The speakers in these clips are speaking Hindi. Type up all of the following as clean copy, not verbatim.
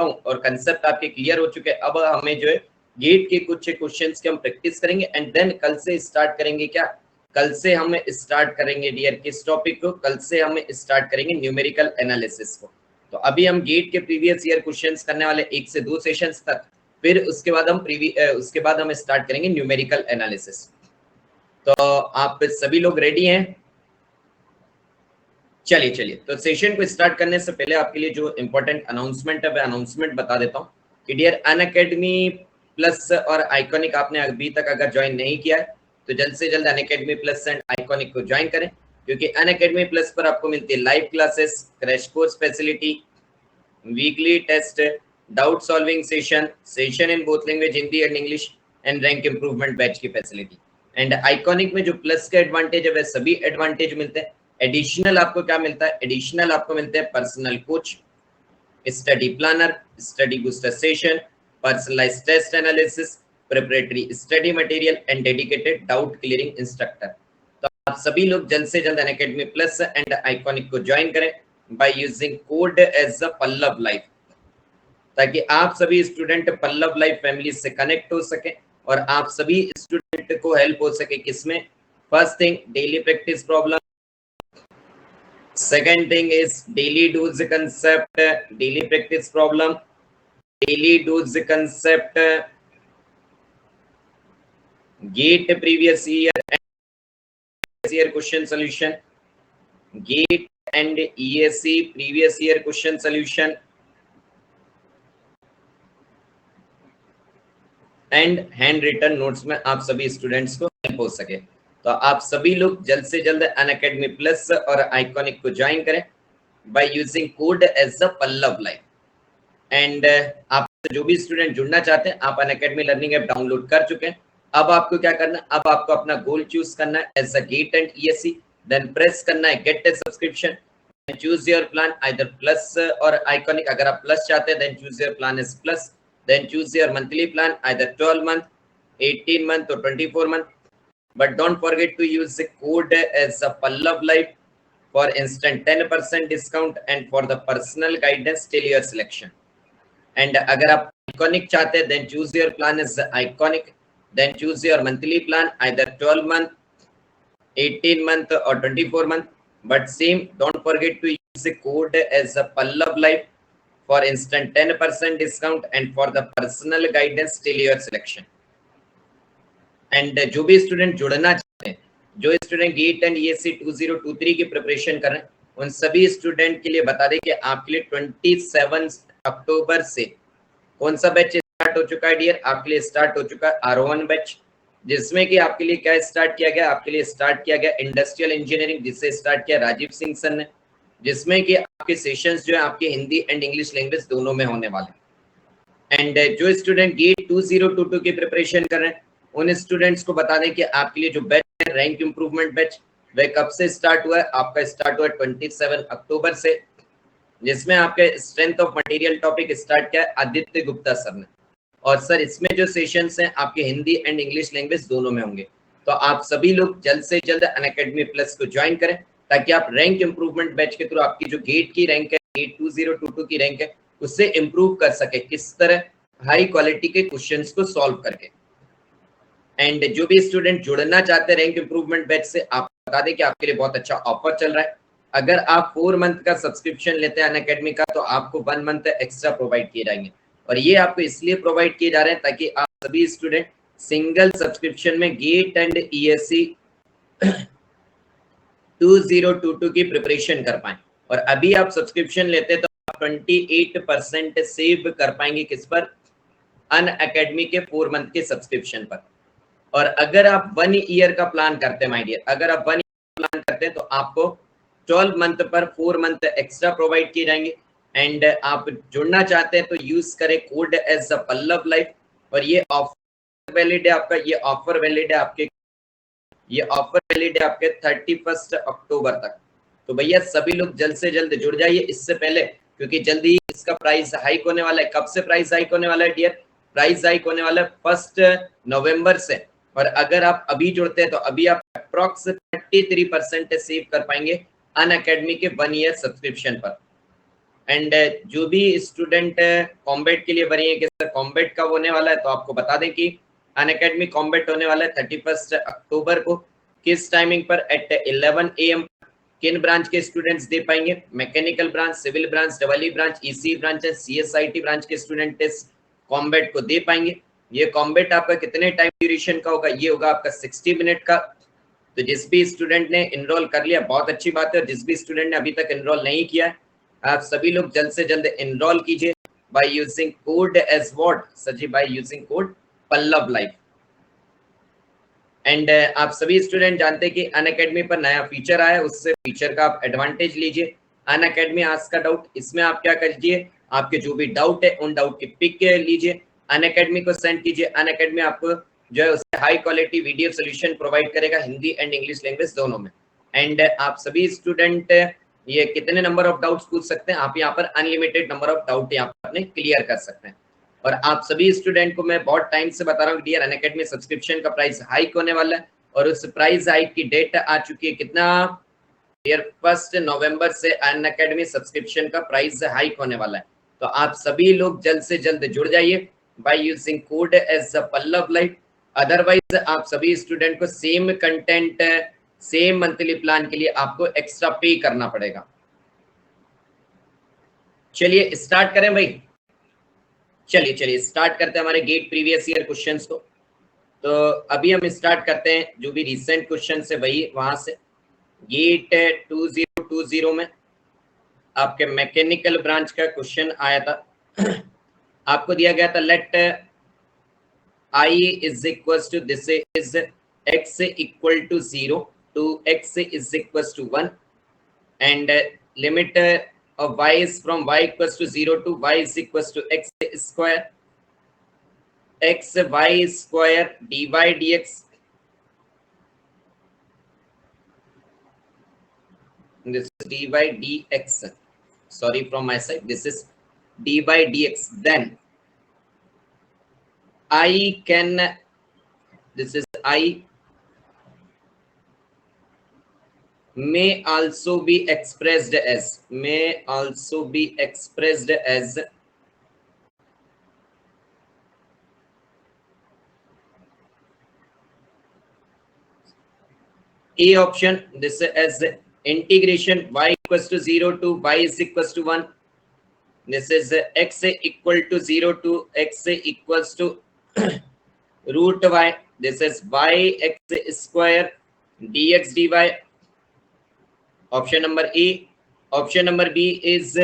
हूँ और कंसेप्ट आपके क्लियर हो चुके हैं। अब हमें जो है गेट के कुछ क्वेश्चंस की हम प्रैक्टिस करेंगे एंड देन कल से स्टार्ट करेंगे। क्या कल से हम स्टार्ट करेंगे डियर किस टॉपिक को? कल से हम स्टार्ट करेंगे न्यूमेरिकल एनालिसिस को। तो अभी हम गेट के प्रीवियस ईयर क्वेश्चंस करने वाले 1 से 2 सेशंस तक, फिर उसके बाद हम स्टार्ट करेंगे न्यूमेरिकल एनालिसिस। तो आप सभी लोग रेडी हैं? चलिए तो सेशन को स्टार्ट करने से पहले आपके लिए जो इंपॉर्टेंट अनाउंसमेंट है वह अनाउंसमेंट बता देता हूँ कि डियर अनअकैडमी प्लस और आइकॉनिक आपने अभी तक अगर ज्वाइन नहीं किया है तो जल्द से जल्द अनअकैडमी प्लस एंड आइकॉनिक को ज्वाइन करें, क्योंकि अनअकैडमी प्लस पर आपको मिलती है live classes, crash course facility, weekly test, doubt solving session in both language Hindi and English and rank improvement batch की फैसिलिटी। एंड आइकॉनिक में जो प्लस का एडवांटेज है वह सभी एडवांटेज मिलते हैं। एडिशनल आपको क्या मिलता है? एडिशनल आपको मिलते हैं personal coach, study planner, study booster session, personalised test analysis, preparatory study material and dedicated doubt clearing instructor. तो आप सभी लोग जल्द से जल्द अनअकैडमी प्लस एंड आइकॉनिक को ज्वाइन करें by using code as a Pallav live, ताकि आप सभी स्टूडेंट पल्लव लाइव फैमिली से कनेक्ट हो सके और आप सभी स्टूडेंट को हेल्प हो सके। किसमें? First thing daily practice problem, second thing is daily do's concept, daily practice problem, daily do's concept, gate previous year question solution, gate and ESC previous year question solution, and handwritten notes में आप सभी स्टूडेंट्स को हेल्प हो सके। तो आप सभी लोग जल्द से जल्द अनअकैडमी प्लस और आइकॉनिक को ज्वाइन करें by using code as a Pallav live. And आप जो भी स्टूडेंट जुड़ना चाहते हैं आप अनअकैडमी लर्निंग ऐप डाउनलोड कर चुके हैं। अब आपको क्या करना है? अब आपको अपना गोल चूज करना है as a GATE and ESC, then press करना है get a subscription, choose your plan either plus और आइकॉनिक। अगर आप प्लस चाहते हैं then choose your plan as plus, then choose your monthly plan either 12 month, 18 month or 24 month, but don't forget to use the code as a Pallav Live for instant 10% discount and for the personal guidance till your selection. And अगर आप iconic चाहते हैं then choose your plan as iconic, then choose your monthly plan either 12 month, 18 month or 24 month, but same don't forget to use the code as a Pallav Live for instant 10% discount and for the personal guidance till your selection. And जो भी स्टूडेंट जुड़ना चाहते हैं, जो स्टूडेंट गेट एंड ESC 2023 की प्रिपरेशन कर रहे हैं, उन सभी स्टूडेंट के लिए बता दें कि आपके लिए 27 अक्टूबर से कौन सा बैच स्टार्ट हो चुका है डियर? आपके लिए स्टार्ट हो चुका है R1 बैच, जिसमें कि आपके लिए क्या स्टार्ट किया गया? आपके लिए स्टार्ट किया गया इंडस्ट्रियल इंजीनियरिंग, जिससे स्टार्ट किया राजीव सिंह सर ने, जिसमें कि आपके सेशंस जो है आपके हिंदी एंड इंग्लिश लैंग्वेज दोनों में होने वाले। एंड जो स्टूडेंट गेट 2022 की प्रिपरेशन कर रहे हैं उन स्टूडेंट्स को बता दें कि आपके लिए जो बैच है रैंक इंप्रूवमेंट बैच, वह कब से स्टार्ट हुआ है? आपका स्टार्ट हुआ है 27 अक्टूबर से, जिसमें आपके strength of material topic start किया है आदित्य गुप्ता सर ने। और सर इसमें जो सेशंस हैं आपके हिंदी एंड इंग्लिश लैंग्वेज दोनों में होंगे। तो आप सभी लोग जल्द से जल्द अनअकैडमी प्लस को ज्वाइन करें ताकि आप रैंक इंप्रूवमेंट बैच के थ्रू आपकी जो गेट की रैंक है, गेट 2022 की रैंक है, उससे इंप्रूव कर सके। किस तरह? हाई क्वालिटी के क्वेश्चंस को सॉल्व करके। एंड जो भी स्टूडेंट जुड़ना चाहते हैं रैंक इंप्रूवमेंट बैच से, आप बता दें कि आपके लिए बहुत अच्छा ऑफर चल रहा है। अगर आप 4 मंथ का सब्सक्रिप्शन लेते हैं अनअकैडमी का तो आपको 1 मंथ एक्स्ट्रा प्रोवाइड किए जाएंगे, और ये आपको इसलिए प्रोवाइड किए जा रहे हैं ताकि आप सभी स्टूडेंट सिंगल सब्सक्रिप्शन में गेट एंड ESC 2022 की प्रिपरेशन कर पाए। और अभी आप सब्सक्रिप्शन लेते हैं तो आप 28% सेव कर पाएंगे। किस पर? अनअकैडमी के 4 मंथ के सब्सक्रिप्शन पर। और अगर आप 1 ईयर का प्लान करते हैं माय डियर, अगर आप 1 ईयर प्लान करते हैं तो आपको 12 मंथ पर 4 मंथ एक्स्ट्रा प्रोवाइड किए जाएंगे। एंड आप जुड़ना चाहते हैं तो यूज करें code as a Pallav life, और ये ऑफर वैलिड है आपका, ये ऑफर वैलिड है आपके, ये ऑफर वैलिड है आपके 31 अक्टूबर तक। तो भैया सभी लोग जल्द से जल्द जुड़ जाइए इससे पहले, क्योंकि जल्दी इसका प्राइस हाइक होने वाला है। कब से प्राइस हाइक होने वाला है डियर? प्राइस हाइक होने वाला है 1 नवंबर से। और अगर आप अभी जुड़ते हैं तो अभी आप अप्रॉक्स 33% सेव कर पाएंगे अनअकैडमी के 1 ईयर सब्सक्रिप्शन पर। एंड जो भी स्टूडेंट कॉम्बैट के लिए बनी है कि सर कॉम्बैट कब होने वाला है, तो आपको बता दें कि अनअकैडमी कॉम्बैट होने वाला है 31 अक्टूबर को। किस टाइमिंग पर? At 11 AM। किन ब्रांच के स्टूडेंट्स दे पाएंगे? Mechanical branch, civil branch, double branch, EC branch, CSIT branch के स्टूडेंट इस कॉम्बैट को दे पाएंगे। ये कॉम्बैट आपका कितने टाइम ड्यूरेशन का होगा? ये होगा आपका 60 मिनट का। तो जिस भी स्टूडेंट ने इनरोल कर लिया बहुत अच्छी बात है, और जिस भी स्टूडेंट ने अभी तक इनरोल नहीं किया, आप सभी लोग जल्द से जल्द इनरोल कीजिए by using code as what sir जी? By using code Pallav life. And आप सभी स्टूडेंट जानते हैं कि अनअकैडमी पर नया फीचर आया है, उससे फीचर का आप एडवांटेज लीजिए। अनअकैडमी आस्क का डाउट, इसमें आप क्या कीजिए, आपके जो भी डाउट है उन डाउट की पिक लीजिए, अनअकैडमी को सेंड कीजिए। अनअकैडमी आपको जो है उससे high quality video solution provide करेगा हिंदी एंड इंग्लिश लैंग्वेज दोनों में। एंड आप सभी स्टूडेंट ये कितने नंबर ऑफ डाउट्स पूछ सकते हैं? आप यहाँ पर अनलिमिटेड नंबर ऑफ डाउट यहाँ पर अपने क्लियर कर सकते हैं। और आप सभी स्टूडेंट को मैं बहुत टाइम से बता रहा हूँ डियर, अनअकैडमी सब्सक्रिप्शन का प्राइस हाइक होने वाला है, और उस प्राइस हाइक की डेट आ चुकी है कितना डियर? 1 नवंबर से अनअकैडमी सब्सक्रिप्शन का प्राइस हाइक होने वाला है। तो आप सभी लोग जल्द से जल्द जुड़ जाइए by using code as Pallav life. Otherwise आप सभी स्टूडेंट को same content same monthly plan के लिए आपको एक्स्ट्रा पे करना पड़ेगा। चलिए स्टार्ट करें भाई। चलिए स्टार्ट करते हैं हमारे गेट प्रीवियस ईयर क्वेश्चंस को। तो अभी हम स्टार्ट करते हैं जो भी रिसेंट क्वेश्चन है वही वहां से। गेट 2020 में आपके मैकेनिकल ब्रांच का क्वेश्चन आया था। आपको दिया गया था late I is equals to, this is x equal to 0 to x is equals to 1, and limit of y is from y equals to 0 to y is equals to x square, x y square dy dx. This is dy dx. Sorry from my side. This is dy dx. Then I can, this is I, may also be expressed as, may also be expressed as A option, this as integration y equals to 0 to y is equals to 1. This is x equal to 0 to x equals to root y. This is y x square dx dy. Option number A. Option number B is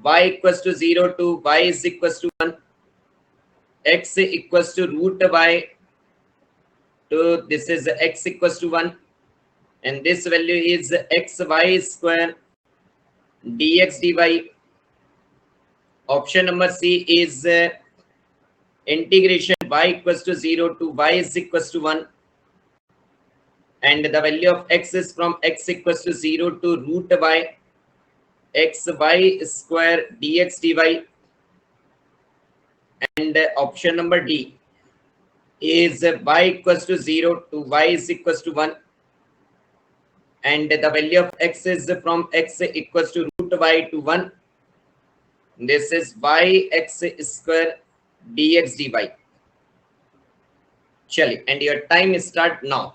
y equals to 0 to y is equals to 1. X equals to root y to, this is x equals to 1. And this value is xy square dx dy. Option number C is integration y equals to 0 to y is equals to 1, and the value of x is from x equals to 0 to root y xy square dx dy. And option number D is y equals to 0 to y is equals to 1, and the value of x is from x equals to root y to 1. This is y x square dx dy. Chali, and your time start now.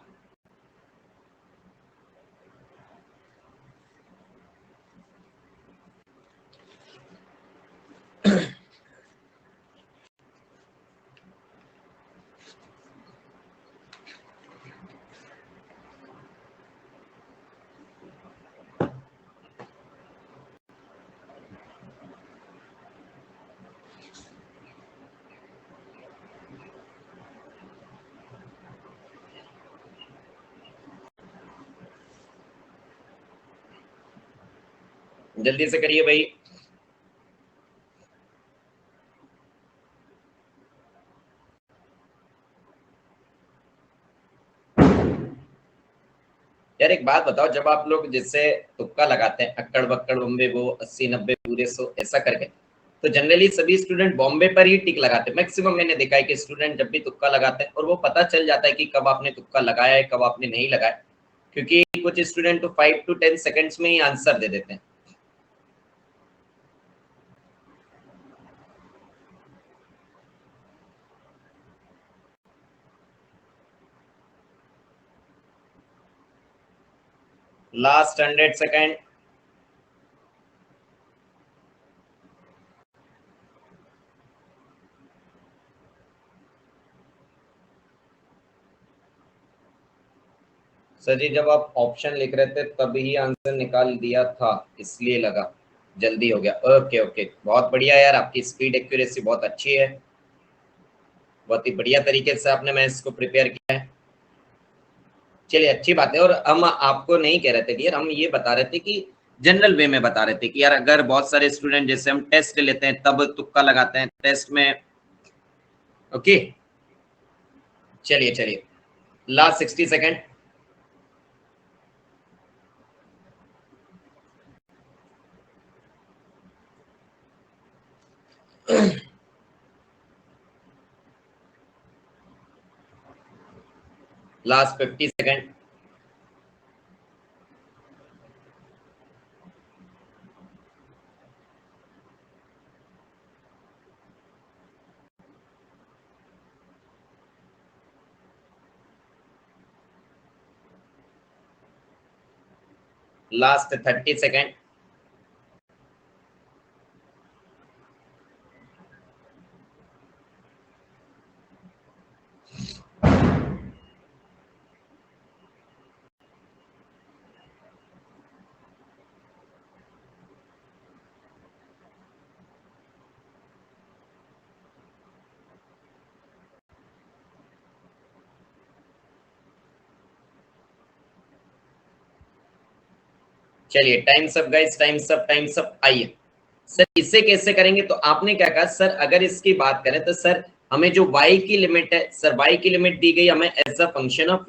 जल्दी से करिए भाई। यार एक बात बताओ, जब आप लोग जैसे तुक्का लगाते हैं अक्कड़ बक्कड़ बम्बे वो 80 90 पूरे 100 ऐसा करके, तो जनरली सभी स्टूडेंट बॉम्बे पर ही टिक लगाते हैं। मैक्सिमम मैंने देखा है कि स्टूडेंट जब भी तुक्का लगाते हैं और वो पता चल जाता है कि कब आपने तुक्का लगाया है कब आपने नहीं लगाया, क्योंकि कुछ स्टूडेंट तो 5 to 10 सेकंड्स में ही आंसर दे देते हैं। Last 100 second. सर जी जब आप ऑप्शन लिख रहे थे तभी आंसर निकाल दिया था, इसलिए लगा जल्दी हो गया। ओके ओके, बहुत बढ़िया यार, आपकी स्पीड एक्यूरेसी बहुत अच्छी है, बहुत ही बढ़िया तरीके से आपने मैं इसको प्रिपेयर किया है। चलिए अच्छी बात है। और हम आपको नहीं कह रहे थे कि यार, हम ये बता रहे थे कि जनरल वे में बता रहे थे कि यार अगर बहुत सारे स्टूडेंट जैसे हम टेस्ट लेते हैं तब तुक्का लगाते हैं टेस्ट में। ओके चलिए चलिए, last 60 second. Last 50 second. Last 30 second. चलिए time's up guys, time's up, time's up. आइए सर इसे कैसे करेंगे, तो आपने क्या कहा सर, अगर इसकी बात करें तो सर हमें जो y की लिमिट है, सर y की लिमिट दी गई हमें as a function of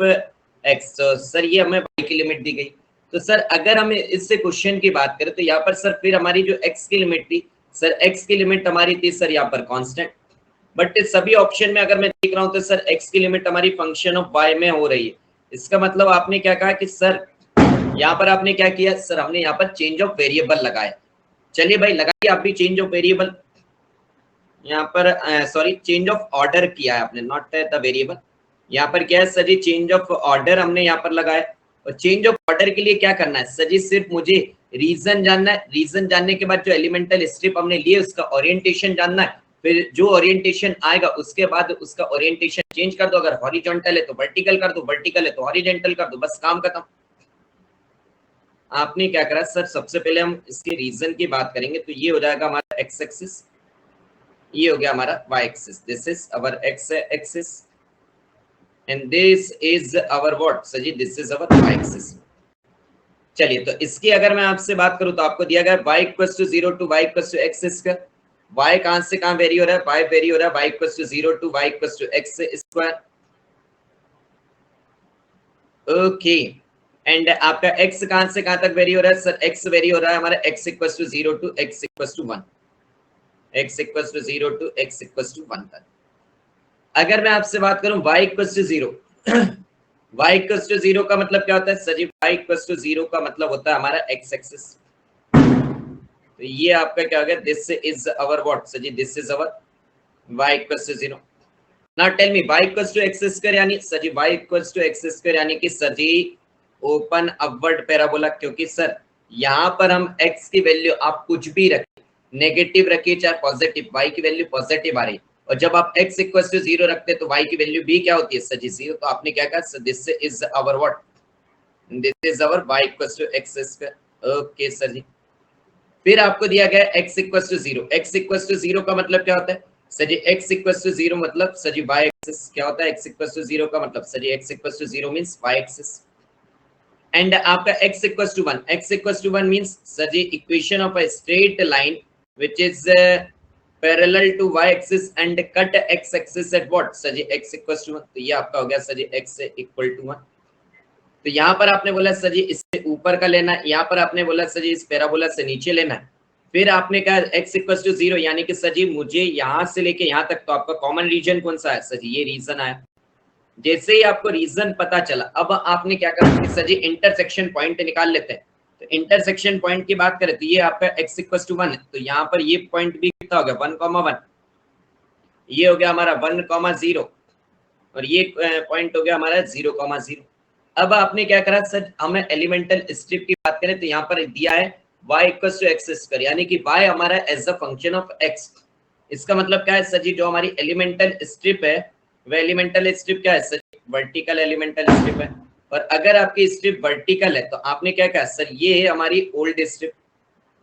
x, तो सर ये हमें y की लिमिट दी गई। तो सर अगर हमें इससे क्वेश्चन की बात करें तो यहाँ पर सर फिर हमारी जो x की लिमिट थी, सर x की लिमिट हमारी थी सर यहाँ पर कांस्टेंट। बट सभी ऑप्शन में अगर मैं देख रहा हूँ तो सर x की लिमिट हमारी फंक्शन ऑफ y में हो रही है। इसका मतलब आपने क्या कहा कि सर यहाँ पर आपने क्या किया, सर हमने यहाँ पर चेंज ऑफ वेरिएबल लगाया। चलिए भाई लगाइए आप भी चेंज ऑफ वेरिएबल, यहाँ पर सॉरी चेंज ऑफ ऑर्डर किया है आपने, नॉट द वेरिएबल। यहाँ पर क्या है सर जी, चेंज ऑफ ऑर्डर हमने यहाँ पर लगाया। और चेंज ऑफ ऑर्डर के लिए क्या करना है सर जी, सिर्फ मुझे रीजन जानना है। रीजन जानने के बाद जो एलिमेंटल स्ट्रिप हमने लिए उसका ओरिएंटेशन जानना है। फिर जो ओरिएंटेशन आएगा उसके बाद उसका ओरिएंटेशन चेंज कर दो, अगर हॉरिजॉन्टल है तो वर्टिकल कर दो, वर्टिकल है तो हॉरिजॉन्टल कर दो, बस काम खत्म। आपने क्या करा सर, सबसे पहले हम इसके रीजन की बात करेंगे तो ये हो जाएगा हमारा एक्स एक्सिस, ये हो गया हमारा y axis, this is our x axis and this is our what sir ji, this is our y axis. चलिए तो इसकी अगर मैं आपसे बात करूं तो आपको दिया गया y equals to 0 to y equals to x square. y कहां से कहां वेरी हो रहा है, y वेरी हो रहा है y equals to 0 to y equals to x square. Okay and आपका x कहां से कहां तक वेरी हो रहा है, सर x वेरी हो रहा है हमारा x equals to 0 to x equals to 1, x equals to 0 to x equals to 1 तक। अगर मैं आपसे बात करूं y equals to 0, y equals to 0 का मतलब क्या होता है sir ji, y equals to 0 का मतलब होता है हमारा x एक्सिस। तो ये आपका क्या हो गया, this is our what sir ji, this is our y equals to 0। Now tell me y equals to x square यानी sir ji y equals to x square यानी कि सर जी ओपन अपवर्ड पैराबोला, क्योंकि सर यहाँ पर हम x की वैल्यू आप कुछ भी रखिए, नेगेटिव रखिए चाहे पॉजिटिव, y की वैल्यू पॉजिटिव आ रही है। और जब आप x इक्वल्स टू 0 रखते हैं तो y की वैल्यू भी क्या होती है सर जी 0। तो आपने क्या कहा, this is our what, this is our y equals to x square. Okay sir जी, फिर आपको दिया गया x equals to 0, x equals to 0 का मतलब क्या होता है sir ji, x equals to 0 मतलब सर जी y एक्सिस क्या होता है, x इक्वल्स टू 0 का मतलब sir ji x equals to 0 means y axis. And आपका x equals to 1, x equals to 1 means sir जी equation of a straight line which is parallel to y axis and cut x axis at what sir ji x equals to 1। तो ये आपका हो गया sir ji x equal to 1। तो यहाँ पर आपने बोला सर जी इससे ऊपर का लेना है, यहाँ पर आपने बोला सर जी इस पैराबोला से नीचे लेना है। फिर आपने कहा x इक्वल्स टू 0 यानी कि सर जी मुझे यहाँ से लेके यहाँ तक, तो आपका कॉमन रीजन कौन सा है सर जी, ये रीजन आया। जैसे ही आपको रीजन पता चला अब आपने क्या करा कि सर जी इंटरसेक्शन पॉइंट निकाल लेते हैं। तो इंटरसेक्शन पॉइंट की बात करें तो ये आपका x इक्वल्स टू 1 है, तो यहाँ पर ये पॉइंट भी कितना हो गया 1,1, ये हो गया हमारा 1,0 और ये पॉइंट हो गया हमारा 0,0। अब आपने क्या करा सर, हमें एलिमेंटल स्ट्रिप की बात करें तो यहाँ पर दिया है y equal to x square, यानी कि y हमारा as a function of x। इसका मतलब क्या है सर जी, जो हमारी एलिमेंटल स्ट्रिप है वह एलिमेंटल स्ट्रिप क्या है सर, वर्टिकल एलिमेंटल स्ट्रिप है। और अगर आपकी स्ट्रिप वर्टिकल है तो आपने क्या कहा सर, ये है हमारी ओल्ड स्ट्रिप,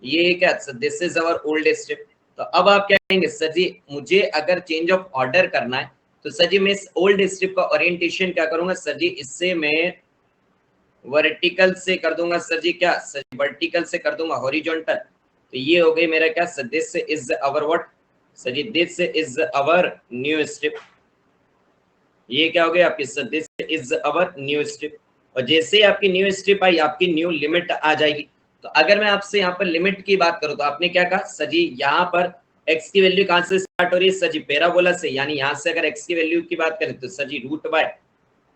ये क्या sir, this is our old strip. तो अब आप क्या कहेंगे सर जी, मुझे अगर चेंज ऑफ ऑर्डर करना है तो सर जी मैं इस ओल्ड स्ट्रिप का ओरिएंटेशन क्या करूंगा सर जी, इससे मैं वर्टिकल से कर दूंगा सर जी, क्या सर, वर्टिकल से कर दूंगा हॉरिजॉन्टल। तो ये हो गई मेरा क्या sir, this is our what sir ji, this is our new strip. ये क्या हो गया आपकी sir, this is our new strip. और जैसे ही आपकी न्यू स्ट्रिप आई, आपकी न्यू लिमिट आ जाएगी। तो अगर मैं आपसे यहाँ पर लिमिट की बात करूं तो आपने क्या कहा सर जी, यहाँ पर x की वैल्यू कहां से स्टार्ट हो रही है सर जी, पैराबोला से, यानी यहाँ से अगर x की वैल्यू की बात करें तो सर जी रूट बाय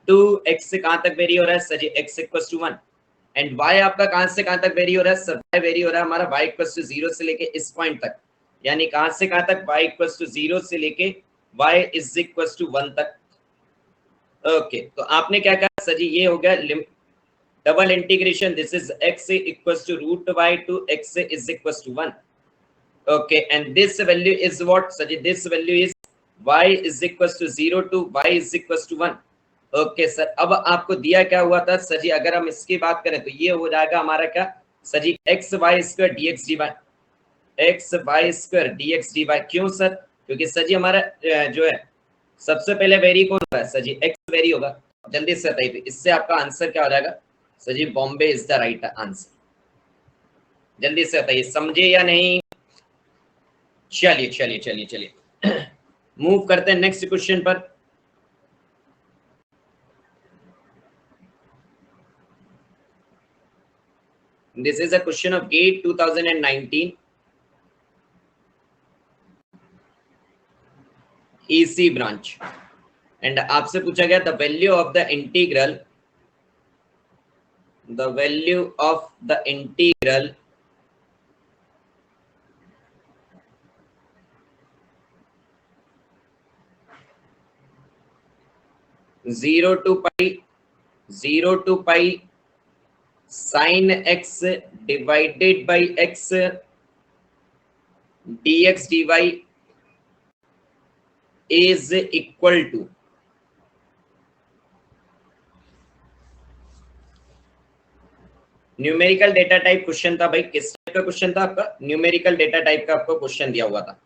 2x से कहां तक वेरी हो रहा है sir ji, x equals to 1। And y आपका कहां से कहां तक वेरी हो रहा है सर, y वेरी हो रहा है हमारा y इक्वल्स टू 0 से लेके इस पॉइंट तक, यानी कहां से कहां तक, y इक्वल्स टू 0 से लेके y इज इक्वल्स टू 1 तक। ओके, तो आपने क्या कहा सर जी, ये हो गया double integration, this is x equals to root y to x is equals to 1। Okay, and this value is what sir ji, this value is y is equals to 0 to y is equals to 1। Okay sir, अब आपको दिया क्या हुआ था सर जी, अगर हम इसकी बात करें तो ये हो जाएगा हमारा क्या सर जी, X Y square D X D Y, X Y square D X D Y. क्यों सर, क्योंकि सर जी हमारा जो है सबसे पहले वेरी कौन होगा सर जी, एक्स वेरी होगा। जल्दी से बताइए, तो इससे आपका आंसर क्या हो जाएगा सर जी, बॉम्बे इज द राइट आंसर। जल्दी से बताइए, समझे या नहीं। चलिए चलिए चलिए चलिए मूव करते हैं नेक्स्ट क्वेश्चन पर। This is a question of GATE 2019 EC branch. And आपसे पूछा गया the value of the integral, the value of the integral zero to pi sin x divided by x dx dy is equal to, numerical data type question था भाई। किस टाइप का क्वेश्चन था आपका, न्यूमेरिकल डेटा टाइप का आपको क्वेश्चन दिया हुआ था।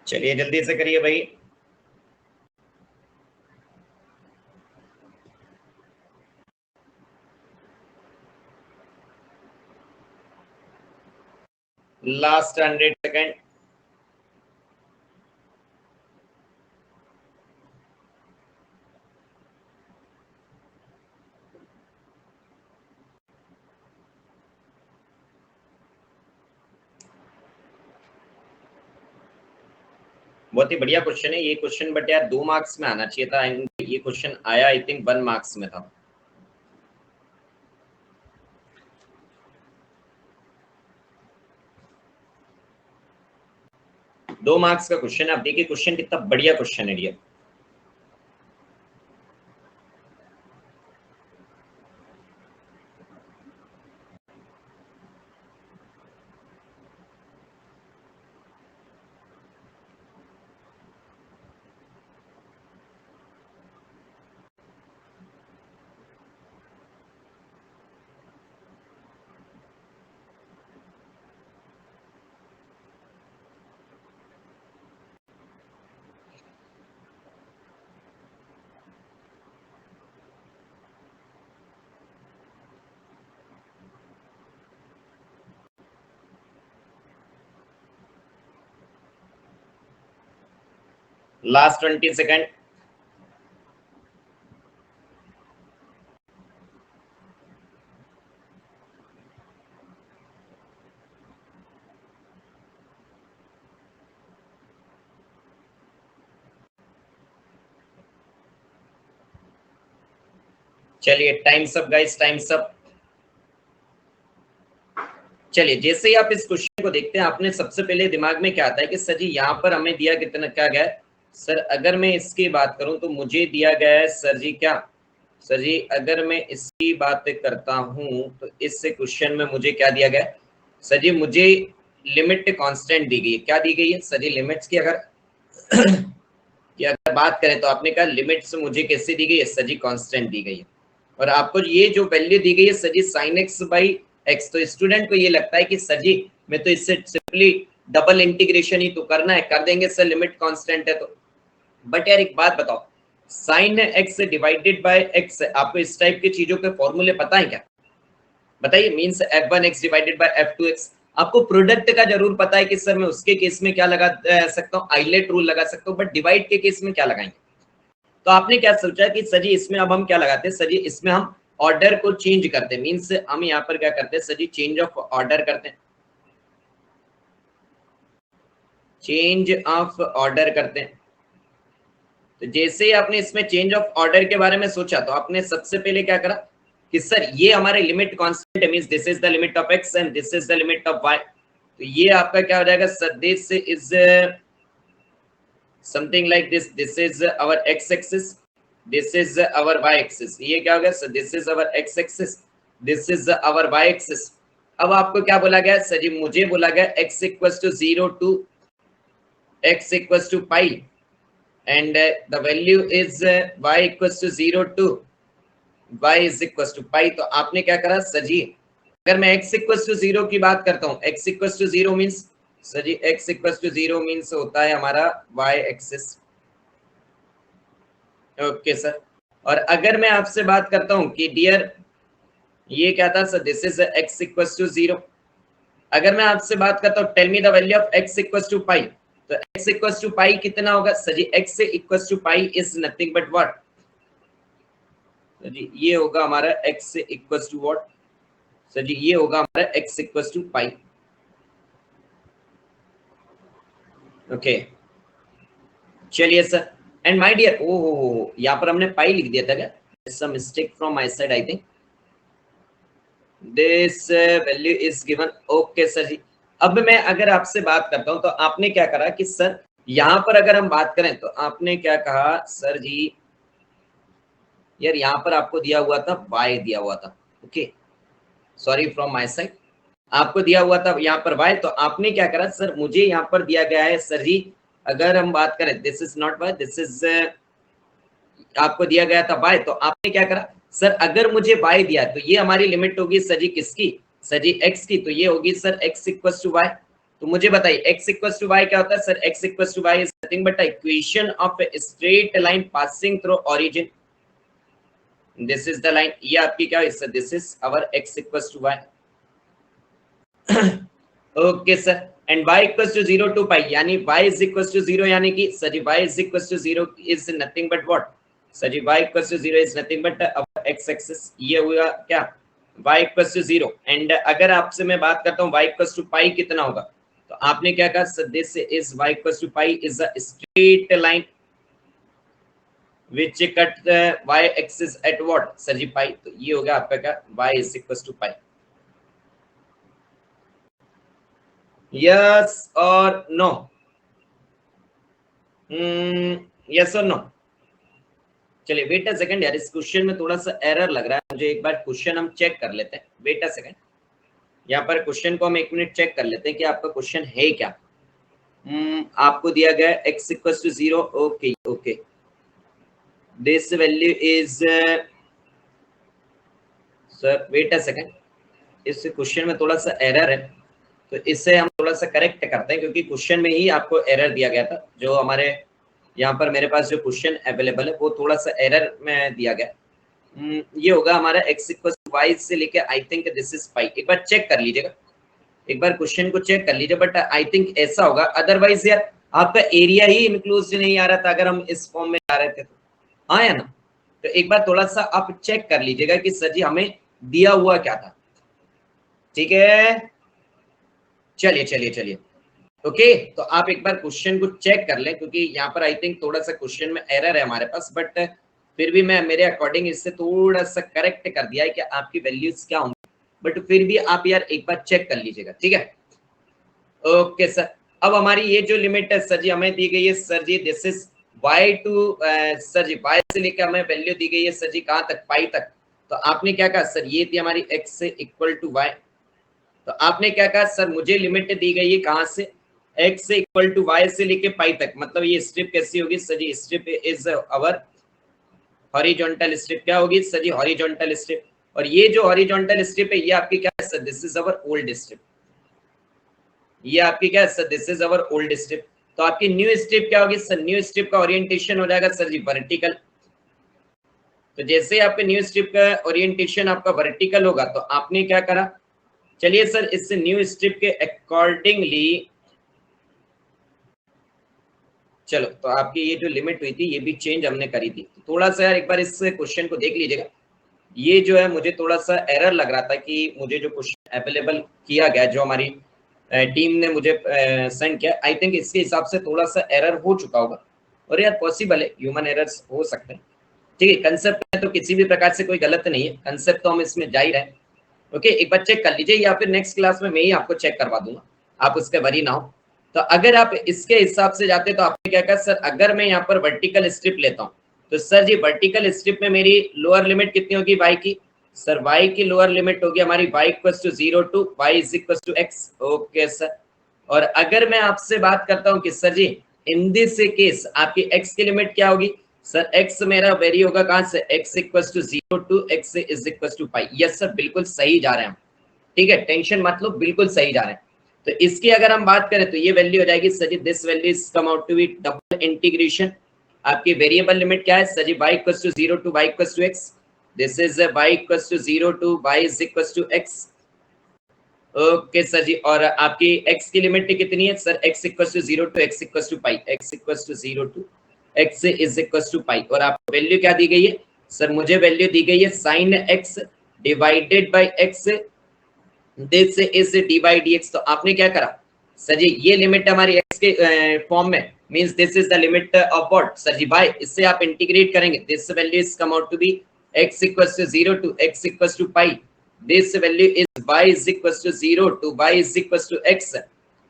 चलिए जल्दी से करिए भाई। Last 100 second. बहुत ही बढ़िया क्वेश्चन है ये क्वेश्चन, बट यार 2 मार्क्स में आना चाहिए था। ये क्वेश्चन आया आई थिंक 1 मार्क्स में था। 2 मार्क्स का क्वेश्चन है। आप देखिए क्वेश्चन कितना बढ़िया क्वेश्चन है ये। Last 20 second. चलिए time's up guys, time's up. चलिए जैसे ही आप इस क्वेश्चन को देखते हैं, आपने सबसे पहले दिमाग में क्या आता है कि सर जी यहाँ पर हमें दिया कितना क्या गया है। सर अगर मैं इसकी बात करूं तो मुझे दिया गया है सर जी क्या, सर जी अगर मैं इसकी बात करता हूं तो इस क्वेश्चन में मुझे क्या दिया गया है सर जी, मुझे लिमिट कांस्टेंट दी गई है। क्या दी गई है सर जी, लिमिट्स की अगर कि अगर बात करें तो आपने कहा लिमिट्स मुझे कैसे दी गई है सर जी, कांस्टेंट दी गई है। और आपको ये जो वैल्यू दी गई है सर जी साइन एक्स बाई एक्स, तो स्टूडेंट को ये लगता है कि सर जी मैं तो इससे सिंपली डबल इंटीग्रेशन ही तो करना है, कर देंगे सर, लिमिट कांस्टेंट है तो। बट यार एक बात बताओ, sine x divided by x, आपको इस टाइप की चीजों के फॉर्मूले पता है क्या? बताइए। Means f1x divided by f2x। आपको प्रोडक्ट का जरूर पता है कि सर मैं उसके केस में क्या लगा सकता हूँ, आइलेट रूल लगा सकता हूँ, बट डिवाइड के केस में क्या लगाएंगे? तो आपने क्या सोचा कि सर जी इसमें अब हम क्या लगाते हैं, सर जी इसमें हम ऑर्डर को चेंज करते हैं। मींस हम यहाँ पर क्या करते हैं सर जी, चेंज ऑफ ऑर्डर करते हैं, चेंज ऑफ ऑर्डर करते हैं। तो जैसे ही आपने इसमें चेंज ऑफ ऑर्डर के बारे में सोचा तो आपने सबसे पहले क्या करा कि सर ये हमारे लिमिट कांस्टेंट है, means this is the limit of x and this is the limit of y. तो ये आपका क्या हो जाएगा sir, this is something like this is our x axis, this is our y axis. ये क्या हो गया sir, this is our x axis, this is our y axis. अब आपको क्या बोला गया सर जी, मुझे बोला गया x equals to 0 to x equals to pi and the value is y equals to 0 to y is equals to pi। तो आपने क्या करा सर जी, अगर मैं x equals to 0 की बात करता हूँ, x equals to 0 means sir ji x equals to 0 means होता है हमारा y एक्सिस। Okay sir. और अगर मैं आपसे बात करता हूँ कि डियर ये क्या था sir, this is x equals to 0। अगर मैं आपसे बात करता हूँ tell me the value of x equals to pi, तो x equals to pi कितना होगा sir ji, x equals to pi is nothing but what sir जी, ये होगा हमारा x equals to what sir जी, ये होगा हमारा x equals to pi. Okay चलिए सर। एंड माय डियर, ओ हो यहाँ पर हमने पाई लिख दिया था क्या, some mistake from my side I think, this value is given. Okay sir जी। अब मैं अगर आपसे बात करता हूँ तो आपने क्या करा कि सर यहाँ पर अगर हम बात करें तो आपने क्या कहा सर जी, यार यहाँ पर आपको दिया हुआ था y दिया हुआ था, okay sorry from my side, आपको दिया हुआ था यहाँ पर y, तो आपने क्या करा सर, मुझे यहाँ पर दिया गया है सर जी, अगर हम बात करें this is not y, this is आपको दिया गया था y, तो आपने क्या करा सर, अगर मुझे y दिया तो ये हमारी लिमिट होगी सर जी किसकी, सर जी x की, तो ये होगी sir x equals to y। तो मुझे बताइए x इक्वल्स टू y क्या होता है sir, x equals to y is nothing but equation of a straight line passing through origin, this is the line. ये आपकी क्या है, this is our x equals to y। Okay sir. And y equals to 0 to pi, यानी y इज इक्वल्स टू 0, यानी कि sir ji y is equals to 0 is nothing but what sir ji, y equals to 0 is nothing but our x axis. ये हुआ क्या y इक्वल्स टू 0। एंड अगर आपसे मैं बात करता हूँ y इक्वल्स टू पाई कितना होगा, तो आपने क्या कहा sir, this is y equals to pi is a straight line which cut the y axis at what sir ji pi. तो ये होगा आपका क्या, y is equals to pi. Yes और नो, यस और नो। चलिए वेट अ सेकंड यार, इस क्वेश्चन में थोड़ा सा एरर लग रहा है मुझे, एक बार क्वेश्चन हम चेक कर लेते हैं, वेट अ सेकंड। यहाँ पर क्वेश्चन को हम एक मिनट चेक कर लेते हैं कि आपका क्वेश्चन है क्या। आपको दिया गया x equals to 0, okay okay, this value is sir wait a second, इस क्वेश्चन में थोड़ा सा एरर है, तो इससे हम थोड़ा सा करेक्ट करते हैं, क्योंकि क्वेश्चन में ही आपको एरर दिया गया था। जो हमारे यहाँ पर मेरे पास जो क्वेश्चन अवेलेबल है वो थोड़ा सा एरर में दिया गया। ये होगा हमारा x इक्वल टू y से लेके आई थिंक दिस इज पाई। एक बार चेक कर लीजिएगा, एक बार क्वेश्चन को चेक कर लीजिए, बट आई थिंक ऐसा होगा, अदरवाइज यार आपका एरिया ही इंक्लूसिव नहीं आ रहा था अगर हम इस फॉर्म में जा रहे थे तो, हाँ या ना। तो एक बार थोड़ा सा आप चेक कर लीजिएगा कि सर जी हमें दिया हुआ क्या था। ठीक है, चलिए चलिए चलिए, ओके। तो आप एक बार क्वेश्चन को चेक कर लें, क्योंकि यहाँ पर आई थिंक थोड़ा सा क्वेश्चन में एरर है हमारे पास, बट फिर भी मैं मेरे अकॉर्डिंग इससे थोड़ा सा करेक्ट कर दिया है कि आपकी वैल्यूज क्या होंगी, बट फिर भी आप यार एक बार चेक कर लीजिएगा। ठीक है, ओके सर। अब हमारी ये जो लिमिट है सर जी हमें दी गई है sir ji, this is y to sir ji y से लेकर हमें वैल्यू दी गई है सर जी कहाँ तक, पाई तक। तो आपने क्या कहा सर, ये थी हमारी x से इक्वल टू y। तो आपने क्या कहा सर, मुझे लिमिट दी गई है कहाँ से, x से इक्वल टू y से लेके पाई तक। मतलब ये स्ट्रिप कैसी होगी सर जी, strip is our horizontal strip. क्या होगी सर जी, हॉरिजॉन्टल स्ट्रिप। और ये जो हॉरिजॉन्टल स्ट्रिप है ये आपकी क्या है sir, this is our old strip. ये आपकी क्या है sir, this is our old strip. तो आपकी न्यू स्ट्रिप क्या होगी सर, न्यू स्ट्रिप का ओरिएंटेशन हो जाएगा सर जी वर्टिकल। तो जैसे आपके न्यू स्ट्रिप का ओरिएंटेशन आपका वर्टिकल होगा तो आपने क्या करा, चलिए सर इससे न्यू स्ट्रिप के अकॉर्डिंगली, चलो तो आपकी ये जो लिमिट हुई थी ये भी चेंज हमने करी थी। तो थोड़ा सा यार एक बार इस क्वेश्चन को देख लीजिएगा। ये जो है मुझे थोड़ा सा एरर लग रहा था कि मुझे जो क्वेश्चन अवेलेबल किया गया, जो हमारी टीम ने मुझे सेंड किया, आई थिंक इसके हिसाब से थोड़ा सा एरर हो चुका होगा। और यार पॉसिबल है, ह्यूमन एरर्स हो सकते हैं। ठीक है, कंसेप्ट में तो किसी भी प्रकार से कोई गलत नहीं है, कंसेप्ट तो हम इसमें जा ही रहे हैं। ओके, एक बार चेक कर लीजिए, या फिर नेक्स्ट क्लास में मैं ही आपको चेक करवा दूंगा, आप उसके वरी ना हो। तो अगर आप इसके हिसाब से जाते तो आपने क्या कहा सर, अगर मैं यहाँ पर वर्टिकल स्ट्रिप लेता हूँ तो सर जी वर्टिकल स्ट्रिप में मेरी लोअर लिमिट कितनी होगी y की, सर y की लोअर लिमिट होगी हमारी y equal to 0 to y is equal to x। Okay sir. और अगर मैं आपसे बात करता हूँ कि सर जी इन दिस केस आपकी x की लिमिट क्या होगी, सर x मेरा वेरी होगा कहां से, x equal to 0 to x is equal to pi. Yes sir, बिल्कुल सही जा रहे हैं हम। ठीक है, टेंशन मत लो, बिल्कुल सही जा रहे हैं। तो इसकी अगर हम बात करें तो ये वैल्यू हो जाएगी sir ji, this value is come out to be double integration. आपकी वेरिएबल लिमिट क्या है sir ji, y equal to 0 to y equal to x। This is y equal to 0 to y is equal to x। Okay sir ji, और आपकी x की लिमिट कितनी है sir, x equal to 0 to x equal to pi, x equal to 0 to x is equal to पाई। और आपको वैल्यू क्या दी गई है सर, मुझे वैल्यू दी गई है sine x divided by x, this is d by d x. तो आपने क्या करा सर जी, ये लिमिट हमारी x के फॉर्म में, means this is the limit of what sir जी बाय, इससे आप इंटीग्रेट करेंगे, this value is come out to be x equals to 0 to x equals to pi. This value is y is equals to 0 to y is equals to x,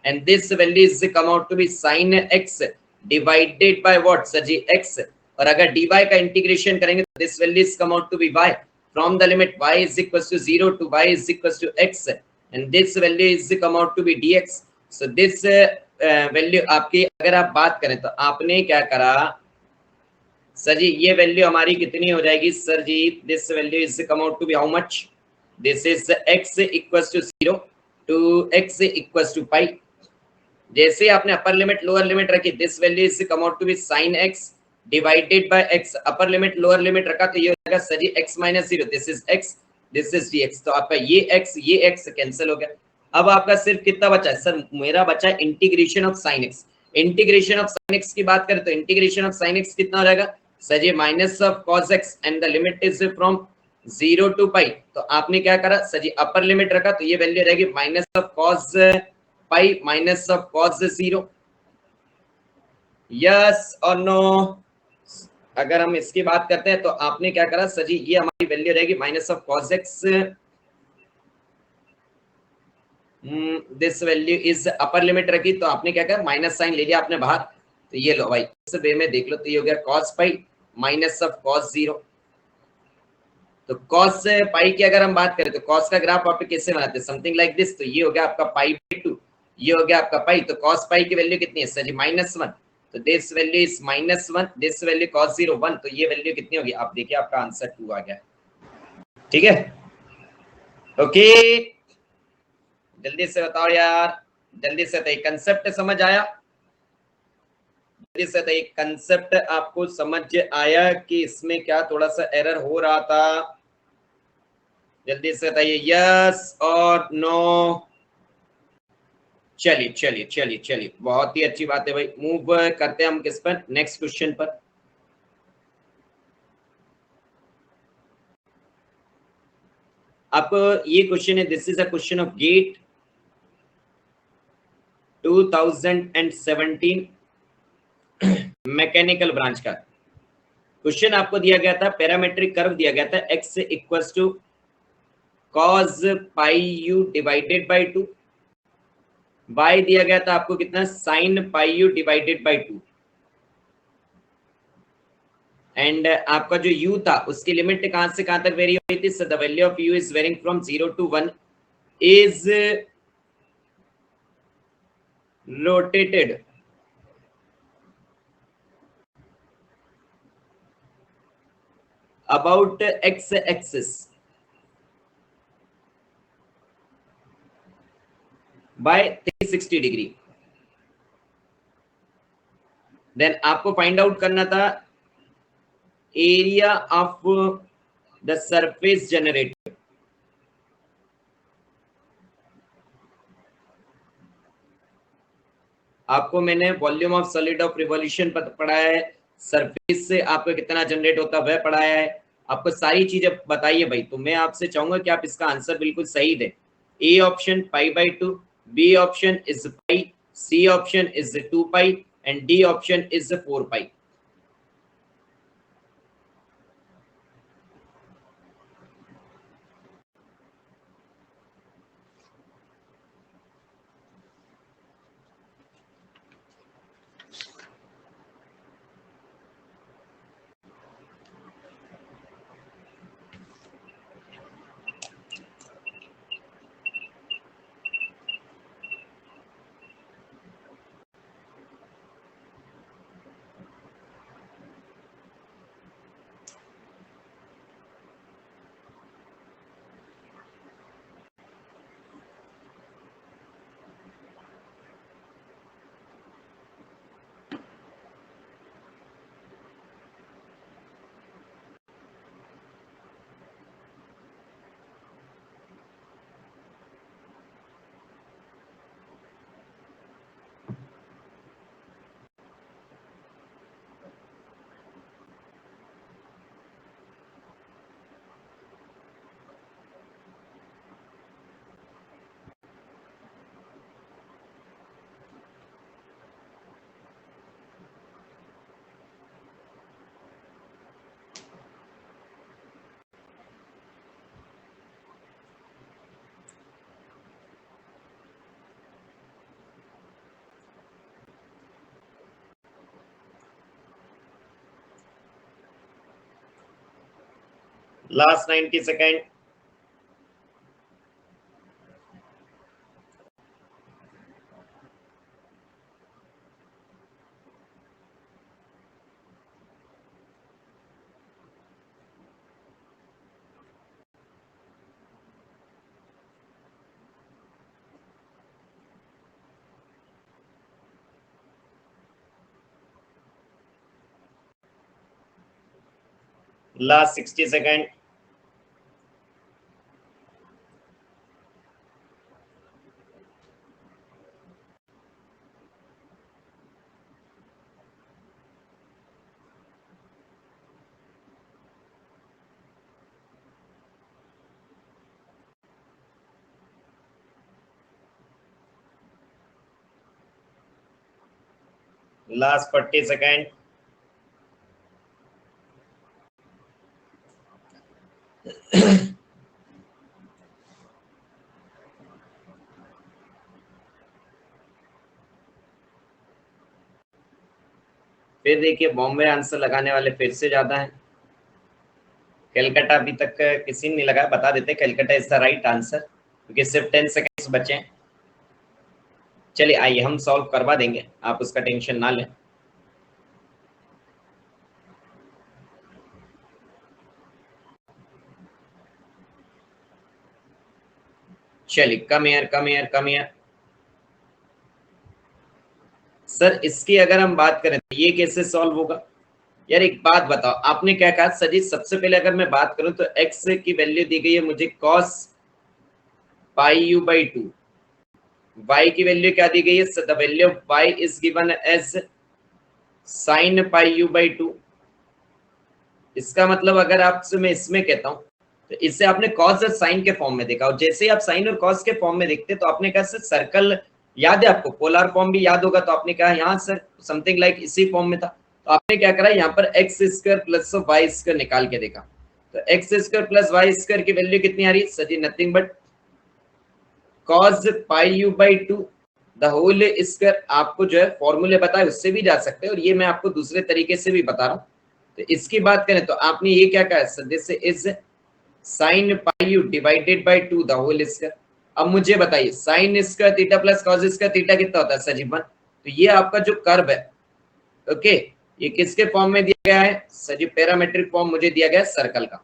and this value is come out to be sin x divided by what sir ji x। और अगर dy का इंटीग्रेशन करेंगे तो this value is come out to be y from the limit y is equals to 0 to y is equals to x, and this value is come out to be dx. So this value आपकी अगर आप बात करें तो आपने क्या करा सर जी, ये वैल्यू हमारी कितनी हो जाएगी sir ji, this value is come out to be how much, this is x equals to 0 to x equals to pi. जैसे आपने अपर लिमिट लोअर लिमिट रखी, this value is come out to be sin x divided by x। Upper limit lower limit रखा तो ये हो जाएगा sir ji x minus 0, this is x, this is dx। तो आपका ये x कैंसिल हो गया। अब आपका सिर्फ कितना बचा है सर, मेरा बचा है integration of sin x। Integration of sin x की बात करें तो इंटीग्रेशन ऑफ sin x कितना हो जाएगा sir ji, minus of cos x and the limit is from 0 to pi. तो आपने क्या करा सर जी, अपर लिमिट रखा तो ये वैल्यू रहेगी minus of cos pi minus of cos 0। Yes और नो। अगर हम इसकी बात करते हैं तो आपने क्या करा सर जी, ये हमारी वैल्यू रहेगी minus of cos x, this value is upper limit रखी तो आपने क्या करा, माइनस साइन ले लिया आपने बाहर। तो ये लो भाई, इस वे में देख लो तो ये हो गया cos pi minus of cos 0। तो cos पाई की अगर हम बात करें तो cos का ग्राफ आप कैसे बनाते हैं, समथिंग लाइक दिस। तो ये हो गया आपका पाई बाई 2, ये हो गया आपका पाई। तो cos पाई की वैल्यू कितनी है सर जी, -1। तो this value is -1, this value cos 0 1। तो ये वैल्यू कितनी होगी, आप देखिए आपका आंसर 2 आ गया। ठीक है, ओके, जल्दी से बताओ यार, जल्दी से बताइए, कंसेप्ट समझ आया, जल्दी से बताइए कंसेप्ट आपको समझ आया कि इसमें क्या थोड़ा सा एरर हो रहा था, जल्दी से बताइए यस और नो। चलिए चलिए चलिए चलिए, बहुत ही अच्छी बात है भाई। मूव करते हैं हम किस पर, नेक्स्ट क्वेश्चन पर। आपको ये क्वेश्चन है, this is a question of GATE 2017 mechanical branch का क्वेश्चन आपको दिया गया था। पैरामेट्रिक कर्व दिया गया था, x equals to cos pi u divided by 2, y दिया गया था आपको कितना, sin pi u divided by 2, and आपका जो u था उसकी लिमिट कहां से कहां तक वेरी हुई थी। So the value of u is varying from 0 to 1 is rotated about x axis by 360 degree. Then आपको फाइंड आउट करना था area of the surface generated. आपको मैंने volume of solid of revolution पढ़ाया है, सरफेस से आपको कितना जनरेट होता है वह पढ़ाया है, आपको सारी चीजें बताइए भाई। तो मैं आपसे चाहूंगा कि आप इसका आंसर बिल्कुल सही दें। A option pi by 2, B option is pi, C option is 2 pi and D option is 4 pi. Last 90 second. Last 60 second. Last 40 second. फिर देखिए बॉम्बे आंसर लगाने वाले फिर से ज्यादा हैं। कलकत्ता अभी तक किसी ने नहीं लगाया, बता देते Calcutta is the right answer, क्योंकि सिर्फ 10 सेकेंड्स बचे हैं। चलिए आइए हम सॉल्व करवा देंगे, आप उसका टेंशन ना लें। चलिए कम एयर कम एयर कम एयर। सर इसकी अगर हम बात करें तो ये कैसे सॉल्व होगा। यार एक बात बताओ, आपने क्या कहा सजीत, सबसे पहले अगर मैं बात करूं तो x की वैल्यू दी गई है मुझे cos pi u by 2, y की वैल्यू क्या दी गई है? The value of y is given as sin pi u by 2। इसका मतलब अगर आपसे मैं इसमें कहता हूं तो इससे आपने कॉस और साइन के फॉर्म में देखा, और जैसे ही आप साइन और कॉस के फॉर्म में देखते तो आपने कहा सर सर्कल याद है आपको, पोलर फॉर्म भी याद होगा, तो आपने कहा यहाँ सर समथिंग लाइक इसी फॉर्म में था, तो आपने क्या करा यहाँ पर x square plus y square निकाल के देखा, तो x square plus y square की वैल्यू कितनी आ रही है सर जी? Nothing but cos pi u by 2 the whole square. आपको जो है फॉर्मूले बताए उससे भी जा सकते हैं, और ये मैं आपको दूसरे तरीके से भी बता रहा हूँ। तो इसकी बात करें तो आपने ये क्या कहा sir? This is sine pi u divided by 2 the whole square. अब मुझे बताइए sine square theta plus cos square theta कितना होता है सर जी? 1। तो ये आपका जो कर्व है, ओके, ये किसके फॉर्म में दिया गया है सर जी? पैरामेट्रिक फॉर्म मुझे दिया गया है सर्कल का।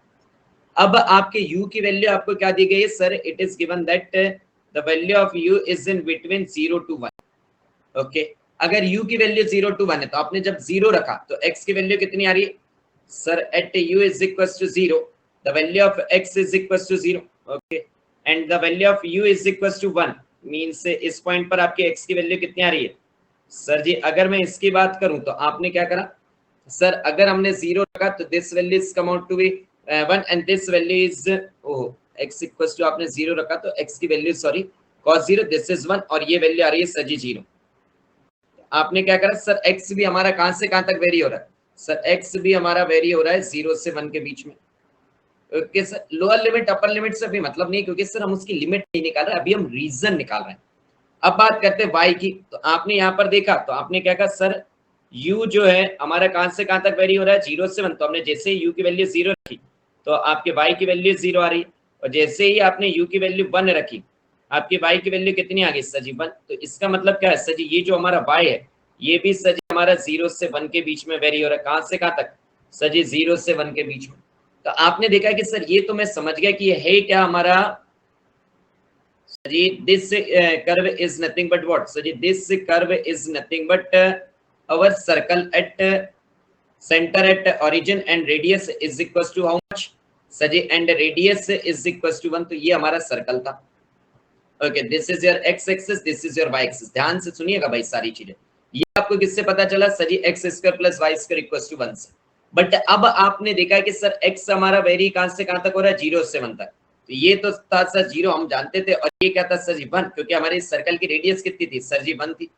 अब आपके u की वैल्यू आपको क्या दी गई है sir? It is given that the value of u is in between 0 to 1। Okay, अगर u की वैल्यू 0 to 1 है तो आपने जब 0 रखा तो x की वैल्यू कितनी आ रही है sir? At u is equal to 0 the value of x is equal to 0। Okay, and the value of u is equal to 1 means इस पॉइंट पर आपकी x की वैल्यू कितनी आ रही है सर जी? अगर मैं इसकी बात करूं तो आपने क्या करा सर? अगर हमने 0 रखा तो this value is come out to be 1 and this value is x equal to आपने 0 रखा तो x की value sorry cos 0 this is 1 और ये वैल्यू आ रही है सर जी 0। आपने क्या करा सर? x भी हमारा कहां से कहां तक वेरी हो रहा है सर? x भी हमारा वेरी हो रहा है 0 से 1 के बीच में। Okay sir, lower limit upper limit से भी मतलब नहीं, क्योंकि सर हम उसकी लिमिट नहीं निकाल रहे, अभी हम रीजन निकाल रहे हैं। अब बात करते हैं y की, तो आपने यहाँ पर देखा तो आपने क्या कहा सर? u जो है हमारा कहां से कहां तक वेरी हो रहा है? 0 से 1। तो हमने जैसे ही u की वैल्यू 0 रखी तो आपके y की वैल्यू 0 आ रही है, और जैसे ही आपने u की वैल्यू 1 रखी आपकी y की वैल्यू कितनी आ गई सर जी? 1। तो इसका मतलब क्या है सर जी? ये जो हमारा y है ये भी सर जी हमारा 0 से 1 के बीच में वेरी हो रहा है। कहां से कहां तक सर जी? 0 से 1 के बीच में। तो आपने देखा कि सर ये तो मैं समझ गया कि ये है क्या हमारा sir ji? This curve is nothing but what sir ji? This curve is nothing but our circle at center at origin and radius is equals to how much sir जी? and radius is equals to 1। तो ये हमारा सर्कल था। Okay, this is your x axis, this is your y axis. ध्यान से सुनिएगा भाई सारी चीजें। ये आपको किससे पता चला sir ji? x square plus y square equals to 1 से। बट अब आपने देखा कि सर x हमारा वेरी कहां से कहां तक हो रहा है? 0 से 1 तक। तो ये तो था सर 0 हम जानते थे, और ये क्या था सर जी? 1, क्योंकि हमारे सर्कल की रेडियस कितनी थी सर जी? 1 थी।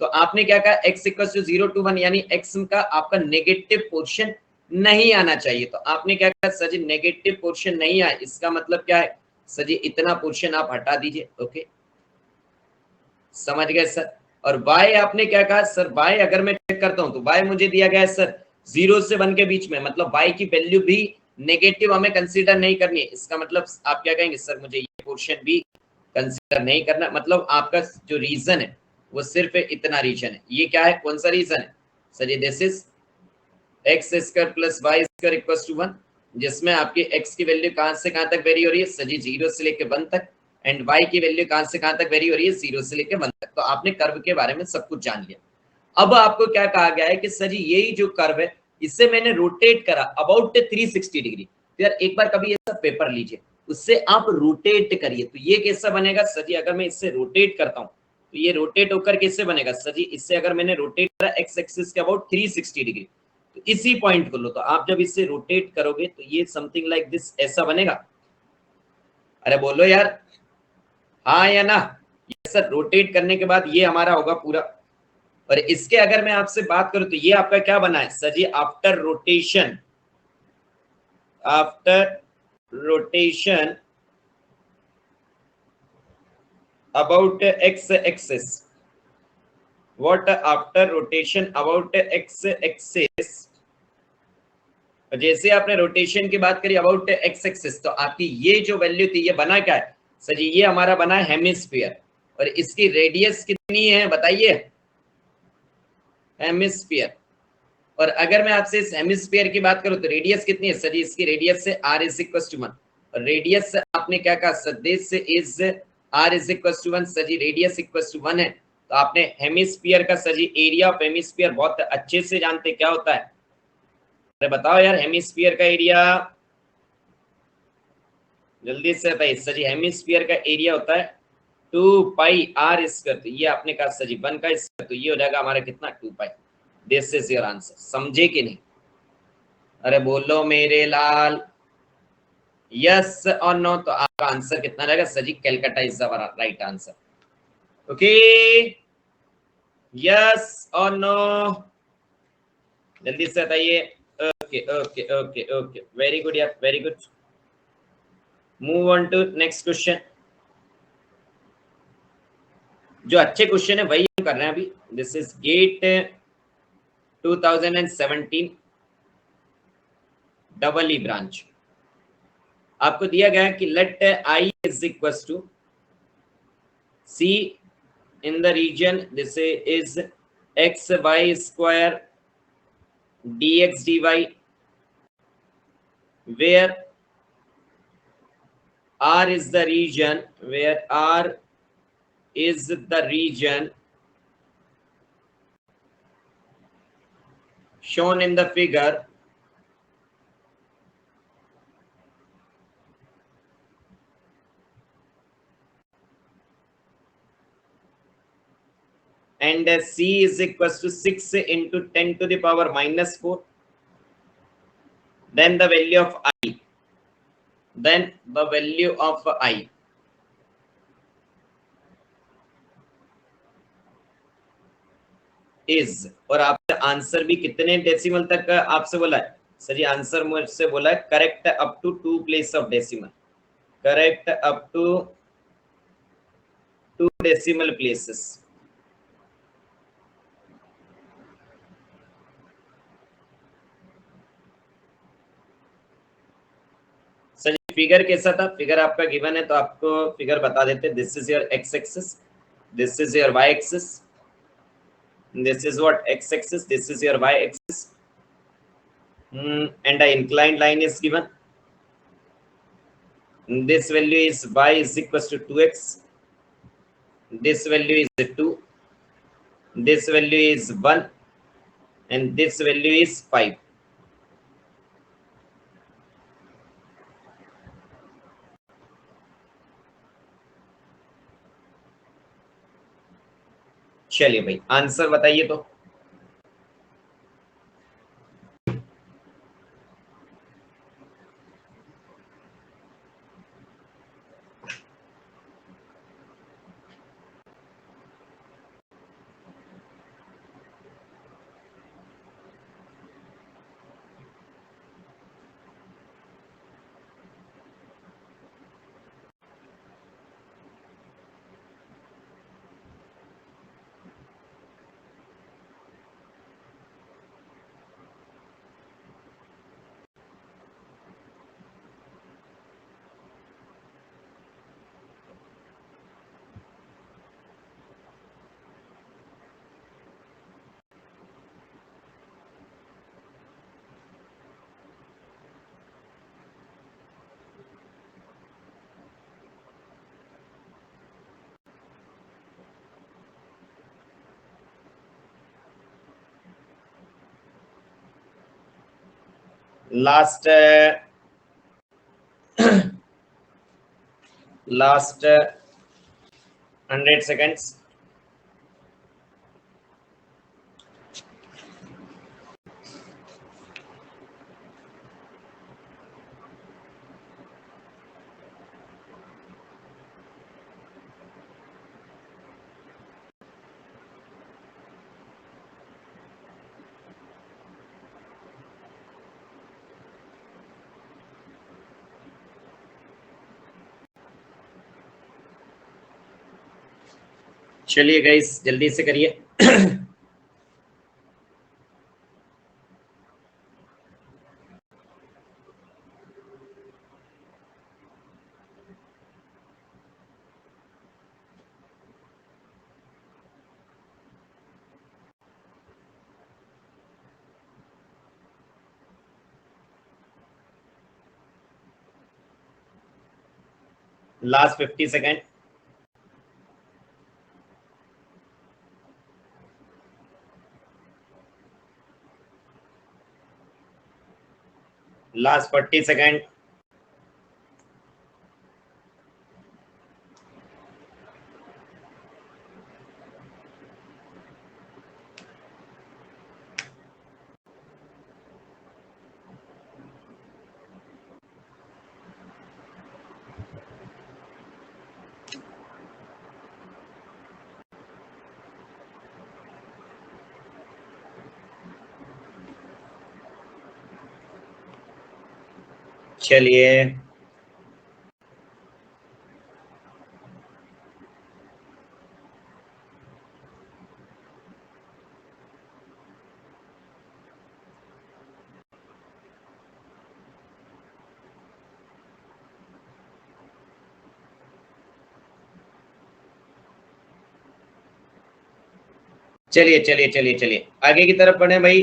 तो आपने क्या कहा? x इक्वल्स टू 0 to 1 यानी x का आपका नेगेटिव पोर्शन नहीं आना चाहिए। तो आपने क्या कहा सर जी? नेगेटिव पोर्शन नहीं आए, इसका मतलब क्या है सर जी? इतना पोर्शन आप हटा दीजिए। ओके, समझ गए सर? और y आपने क्या कहा सर? y अगर मैं चेक करता हूं तो y मुझे दिया गया है सर 0 से 1 के बीच में, मतलब y की वैल्यू भी नेगेटिव हमें कंसीडर नहीं करनी है। इसका मतलब आप क्या कहेंगे सर? मुझे ये पोर्शन भी कंसीडर नहीं करना, मतलब आपका जो रीजन है वो सिर्फ इतना रीजन है। ये क्या है? कौन सा रीजन है sir ji? This is x square plus y square equals to 1, जिसमें आपकी x की वैल्यू कहां से कहां तक वेरी हो रही है सर जी? 0 से लेकर 1 तक, एंड y की वैल्यू कहां से कहां तक वेरी हो रही है? 0 से लेकर 1 तक। तो आपने कर्व के बारे में सब कुछ जान लिया। अब आपको क्या कहा गया है कि सर जी यही जो कर्व है इसे मैंने रोटेट करा अबाउट 360 डिग्री। तो यार एक बार कभी ऐसा पेपर लीजिए, उससे आप रोटेट करिए, तो ये कैसा बनेगा सर जी? अगर मैं इससे रोटेट करता हूं तो ये रोटेट होकर कैसे बनेगा सर जी? इससे अगर मैंने रोटेट करा एक्स एक्सिस के अबाउट 360 डिग्री, तो इसी पॉइंट को लो, तो आप जब इससे रोटेट करोगे तो ये समथिंग लाइक दिस ऐसा बनेगा। अरे बोलो यार, हाँ या ना? ये सर रोटेट करने के बाद ये हमारा होगा पूरा। और इसके अगर मैं आपसे बात करूं तो ये आपका क्या बना है sir ji? After rotation, after rotation about x axis, what after rotation about x axis, जैसे आपने रोटेशन की बात करी अबाउट एक्स एक्सिस, तो आपकी ये जो वैल्यू थी ये बना क्या है सर जी? ये हमारा बना है हेमिस्फीयर, और इसकी रेडियस कितनी है बताइए? हेमिस्फीयर। और अगर मैं आपसे इस हेमिस्फीयर की बात करूं तो रेडियस कितनी है सर जी? इसकी रेडियस से r इज इक्वल टू 1, और रेडियस आपने क्या कहा sir? This is r is equal to 1 sir ji, radius equal to 1 है। तो आपने हेमिस्फीयर का sir ji area of hemisphere बहुत अच्छे से जानते क्या होता है? अरे बताओ यार, हेमिस्फीयर का एरिया जल्दी से बताइए सर जी। हेमिस्फीयर का एरिया होता है 2πr², तो ये आपने कहा सर जी 1 का स्क्वायर, तो ये हो जाएगा हमारा कितना 2π। This is your answer. समझे कि नहीं? अरे बोलो मेरे लाल, यस और नो। तो आपका आंसर कितना रहेगा sir ji? Calcutta is the right answer. Okay, yes और नो, जल्दी से बताइए। Okay okay okay okay, very good यार, very good. Move on to next question. जो अच्छे क्वेश्चन है वही हम कर रहे हैं अभी। This is GATE 2017 double E branch. आपको दिया गया है कि let I is equal to C in the region, this is x Y square dx dy, where r is the region, where r is the region shown in the figure, and c is equals to 6 into 10 to the power minus 4, then the value of I, then the value of I is, और आपसे आंसर भी कितने डेसिमल तक आपसे बोला है सर जी? आंसर मुझसे बोला है correct up to 2 place of decimal, correct up to 2 decimal places. Sir ji figure कैसा था? फिगर आपका गिवन है तो आपको फिगर बता देते। This is your x axis, this is your y axis, this is what x axis, this is your y axis, and the inclined line is given. This value is y is equals to 2x, this value is 2, this value is 1, and this value is 5. चलिए भाई आंसर बताइए तो। Last last 100 seconds। चलिए गाइस जल्दी से करिए। Last 50 second. Last 40 second. चलिए चलिए चलिए चलिए चलिए आगे की तरफ बढ़े भाई।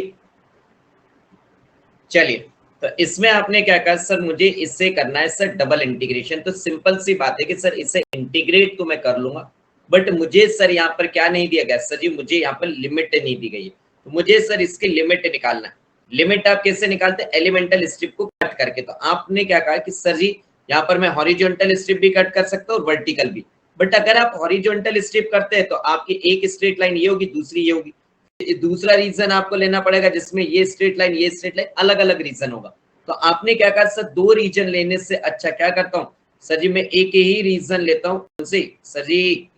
चलिए, तो इसमें आपने क्या कहा सर, मुझे इससे करना है सर डबल इंटीग्रेशन। तो सिंपल सी बात है कि सर इसे इंटीग्रेट तो मैं कर लूंगा, बट मुझे सर यहाँ पर क्या नहीं दिया गया सर जी, मुझे यहाँ पर लिमिट नहीं दी गई है। तो मुझे सर इसकी लिमिट निकालना है। लिमिट आप कैसे निकालते हैं? एलिमेंटल स्ट्रिप को कट करके। तो आपने क्या कहा कि सर जी यहाँ पर मैं हॉरिजॉन्टल स्ट्रिप भी कट कर सकता हूँ और वर्टिकल भी। बट अगर आप हॉरिजॉन्टल स्ट्रिप करते हैं तो आपकी एक स्ट्रेट लाइन ये होगी, दूसरी ये होगी। दूसरा रीजन आपको लेना पड़ेगा जिसमें ये स्ट्रेट लाइन, ये स्ट्रेट लाइन अलग अलग रीजन होगा। तो आपने क्या कहा सर, दो रीजन लेने से अच्छा क्या करता हूँ सर जी, मैं एक ही रीजन लेता हूँ, उनसे सर जी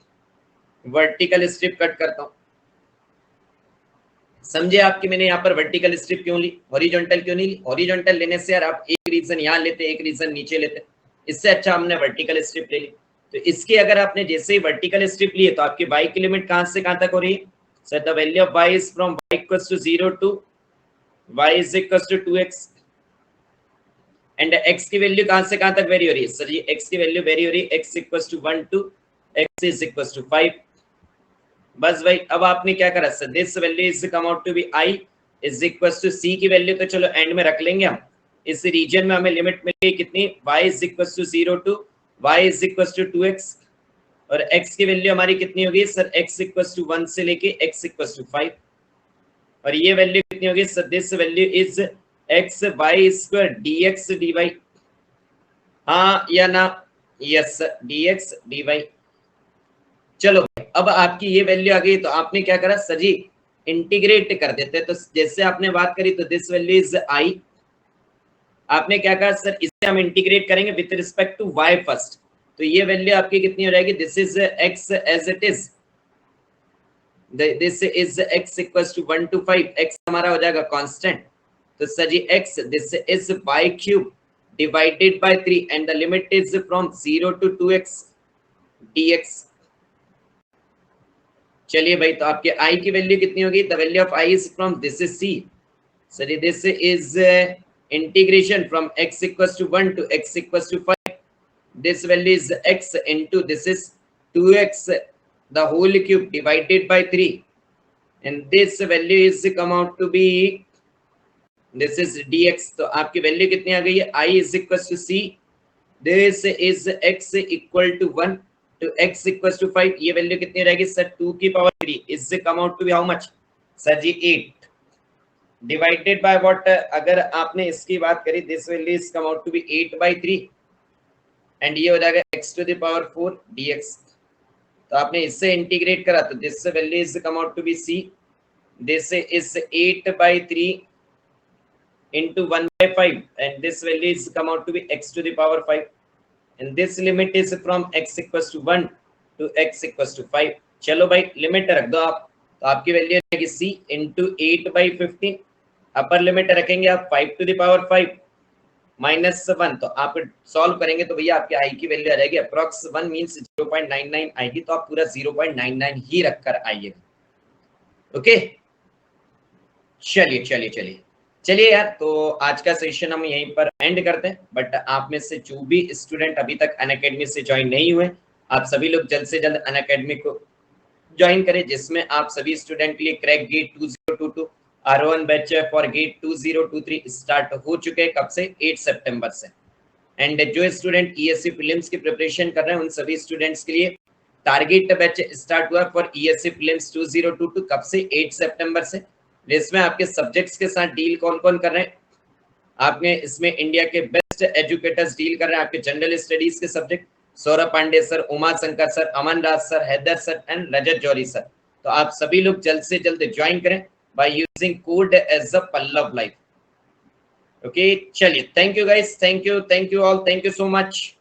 वर्टिकल स्ट्रिप कट करता हूँ। समझे आपकी मैंने यहाँ पर वर्टिकल स्ट्रिप क्यों ली, हॉरिजॉन्टल क्यों नहीं ली? हॉरिजॉन्टल लेने से यार आप एक रीजन यहाँ लेते, एक रीजन नीचे लेते, इससे अच्छा हमने वर्टिकल स्ट्रिप ले ली। तो इसके अगर आपने जैसे ही वर्टिकल स्ट्रिप लिए तो आपकी y की लिमिट कहां से कहां तक हो रही है sir? The value of y is from y equals to 0 to y is equals to 2x and x की वैल्यू कहां से कहां तक वेरी हो रही है सर? ये x की वैल्यू वेरी हो रही है x equals to 1 to x is equals to 5। बस भाई अब आपने क्या करा sir, this value is come out to be i is equals to c की वैल्यू तो चलो एंड में रख लेंगे हम। इस रीजन में हमें लिमिट मिलेगी कितनी? y is equals to 0 to y is equals to 2x और x की वैल्यू हमारी कितनी होगी सर? x इक्वल्स टू 1 से लेके x इक्वल्स टू 5 और ये वैल्यू कितनी होगी sir? This value is x y square dx dy। हाँ या ना? Yes dx dy। चलो अब आपकी ये वैल्यू आ गई तो आपने क्या करा सर जी, इंटीग्रेट कर देते हैं। तो जैसे आपने बात करी तो दिस वैल्यू इज i, आपने क्या कहा सर इसे हम इंटीग्रेट करेंगे with respect to y first. तो ये वैल्यू आपकी कितनी हो जाएगी? This is x as it is, this is x equals to 1 to 5, x हमारा हो जाएगा कांस्टेंट। तो sir ji x this is y cube divided by 3 and the limit is from 0 to 2x dx। चलिए भाई, तो आपके i की वैल्यू कितनी होगी? The value of i is from this is c, sir this is integration from x equals to 1 to x equals to 5. This value is x into this is 2x the whole cube divided by 3 and this value is come out to be this is dx। तो आपकी वैल्यू कितनी आ गई है? i is equals to c, this is x equal to 1 to x equals to 5। ये वैल्यू कितनी रहेगी सर? 2 की power 3 is come out to be how much sir ji? 8 divided by what? अगर आपने इसकी बात करी this value is come out to be 8 by 3 and ये हो जाएगा x to the power 4 dx। तो आपने इससे इंटीग्रेट करा तो this value is come out to be c, this is 8 by 3 into 1 by 5 and this value is come out to be x to the power 5 and this limit is from x equals to 1 to x equals to 5। चलो भाई लिमिट रख दो आप, तो आपकी वैल्यू रहेगी c into 8 by 15, upper limit रखेंगे आप 5 to the power 5 माइनस 1। तो आप सॉल्व करेंगे तो भैया आपकी i की वैल्यू आ जाएगी अप्रॉक्स 1 मींस 0.99 आएगी। तो आप पूरा 0.99 ही रखकर आइएगा। ओके चलिए चलिए चलिए चलिए यार, तो आज का सेशन हम यहीं पर एंड करते हैं। बट आप में से जो भी स्टूडेंट अभी तक अनअकैडमी से ज्वाइन नहीं हुए, आप सभी लोग जल्द से जल्द अनअकैडमी को ज्वाइन करें, जिसमें आप सभी स्टूडेंट के लिए crack GATE 2022 R1 batch for GATE 2023 start हो चुके हैं। कब से? 8 सितंबर से। एंड जो स्टूडेंट ईएससी प्रीलिम्स की प्रिपरेशन कर रहे हैं उन सभी स्टूडेंट्स के लिए टारगेट बैच स्टार्ट हुआ फॉर ईएससी प्रीलिम्स 2022। कब से? 8 सितंबर से। इसमें आपके सब्जेक्ट्स के साथ डील कौन कौन कर रहे हैं? आपने इसमें इंडिया के बेस्ट एजुकेटर्स डील कर रहे हैं। आपके जनरल स्टडीज के subject Saurabh Pandey sir, Uma Shankar sir, Aman Raj sir, Haider sir and Rajat Johri sir. तो आप सभी लोग जल्द से जल्द ज्वाइन करें by using code as a Pallav life. Okay चलिए, thank you guys, thank you all, thank you so much.